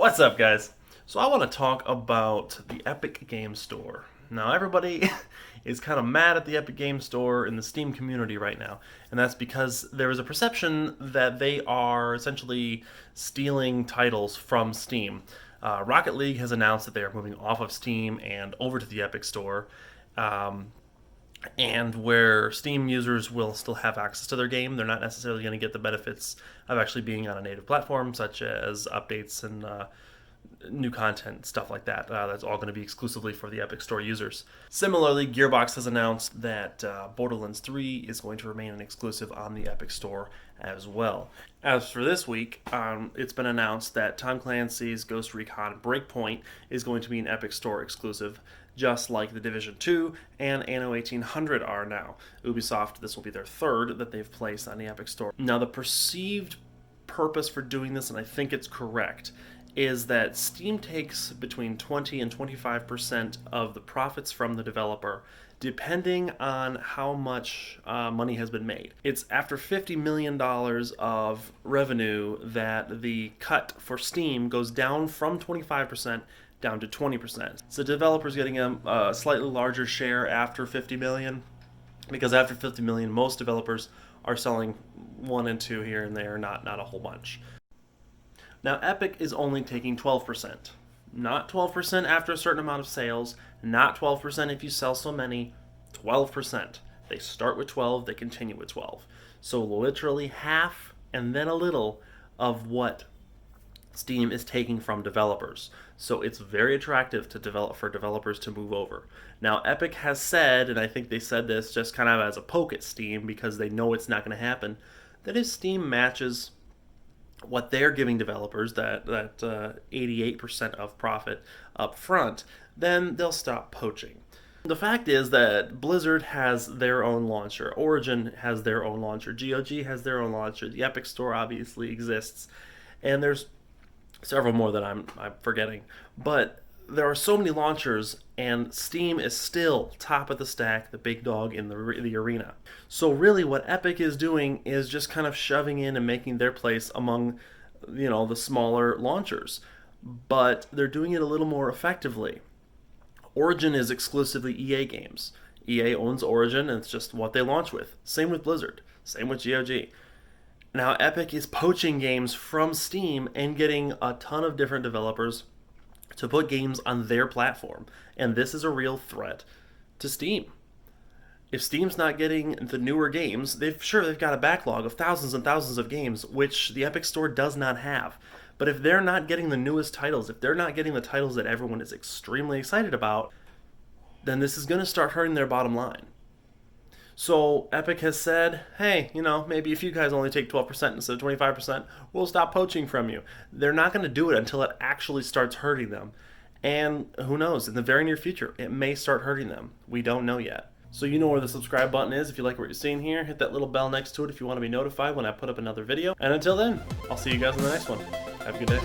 What's up, guys? So I want to talk about the Epic Game Store. Now, everybody is kind of mad at the Epic Game Store in the Steam community right now, and that's because there is a perception that they are essentially stealing titles from Steam. Rocket League has announced that they are moving off of Steam and over to the Epic Store. And where Steam users will still have access to their game, they're not necessarily going to get the benefits of actually being on a native platform, such as updates and new content, stuff like that. That's all going to be exclusively for the Epic Store users. Similarly, Gearbox has announced that Borderlands 3 is going to remain an exclusive on the Epic Store as well. As for this week, it's been announced that Tom Clancy's Ghost Recon Breakpoint is going to be an Epic Store exclusive, just like The Division 2 and Anno 1800 are now. Ubisoft, this will be their third that they've placed on the Epic Store. Now, the perceived purpose for doing this, and I think it's correct, is that Steam takes between 20 and 25% of the profits from the developer, depending on how much money has been made. It's after $50 million of revenue that the cut for Steam goes down from 25% down to 20%. So developers getting a slightly larger share after 50 million, because after 50 million, most developers are selling 1 and 2 here and there, not a whole bunch. Now, Epic is only taking 12%. Not 12% after a certain amount of sales, not 12% if you sell so many, 12%. They start with 12, they continue with 12. So literally half and then a little of what Steam is taking from developers. So it's very attractive for developers to move over. Now, Epic has said, and I think they said this just kind of as a poke at Steam because they know it's not going to happen, that if Steam matches what they're giving developers, that 88% of profit up front, then they'll stop poaching. The fact is that Blizzard has their own launcher, Origin has their own launcher, GOG has their own launcher, the Epic Store obviously exists, and there's several more that I'm forgetting. But there are so many launchers, and Steam is still top of the stack, the big dog in the arena. So really what Epic is doing is just kind of shoving in and making their place among, the smaller launchers. But they're doing it a little more effectively. Origin is exclusively EA games. EA owns Origin, and it's just what they launch with. Same with Blizzard. Same with GOG. Now, Epic is poaching games from Steam and getting a ton of different developers to put games on their platform. And this is a real threat to Steam. If Steam's not getting the newer games, they've got a backlog of thousands and thousands of games, which the Epic Store does not have. But if they're not getting the newest titles, if they're not getting the titles that everyone is extremely excited about, then this is going to start hurting their bottom line. So Epic has said, hey, maybe if you guys only take 12% instead of 25%, we'll stop poaching from you. They're not going to do it until it actually starts hurting them. And who knows, in the very near future, it may start hurting them. We don't know yet. So you know where the subscribe button is if you like what you're seeing here. Hit that little bell next to it if you want to be notified when I put up another video. And until then, I'll see you guys in the next one. Have a good day.